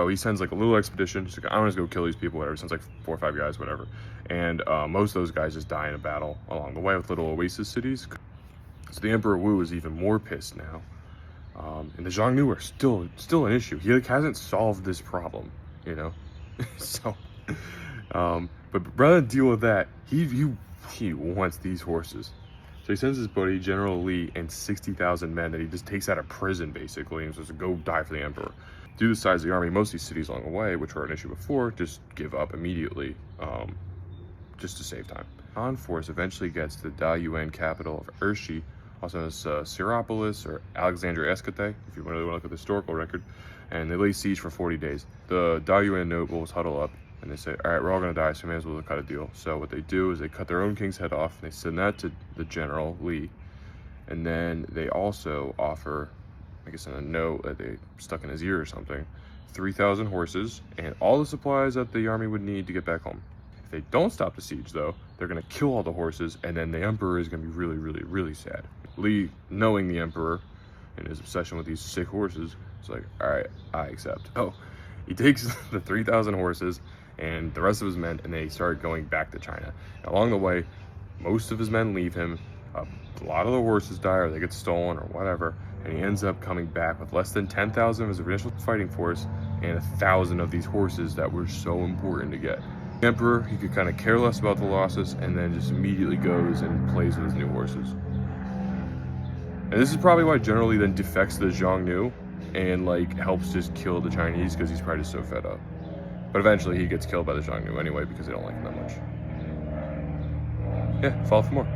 So he sends like a little expedition. He's like, I'm gonna go kill these people, whatever. Sends like 4 or 5 guys, whatever. And most of those guys just die in a battle along the way with little oasis cities. So the Emperor Wu is even more pissed now. And the Xiongnu are still an issue. He like hasn't solved this problem, you know. So, but rather than deal with that, he wants these horses. So he sends his buddy General Li and 60,000 men that he just takes out of prison basically, and says to go die for the Emperor. Due to the size of the army, most of these cities along the way, which were an issue before, just give up immediately, just to save time. Han force eventually gets to the Dayuan capital of Urshi, also known as Syropolis or Alexandria Escate, if you really want to look at the historical record, and they lay siege for 40 days. The Dayuan nobles huddle up and they say, all right, we're all gonna die, so we may as well cut a deal. So what they do is they cut their own king's head off, and they send that to the general, Li, and then they also offer, I guess in a note that they stuck in his ear or something, 3,000 horses and all the supplies that the army would need to get back home. If they don't stop the siege though, they're gonna kill all the horses, and then the emperor is gonna be really, really, really sad. Li, knowing the emperor and his obsession with these sick horses, is like, all right, I accept. Oh, he takes the 3,000 horses and the rest of his men, and they start going back to China. And along the way, most of his men leave him. A lot of the horses die or they get stolen or whatever, and he ends up coming back with less than 10,000 of his initial fighting force and 1,000 of these horses that were so important to get. The emperor, he could kind of care less about the losses, and then just immediately goes and plays with his new horses. And this is probably why General Li then defects to the Xiongnu and like helps just kill the Chinese, because he's probably just so fed up. But eventually he gets killed by the Xiongnu anyway because they don't like him that much. Yeah, follow for more.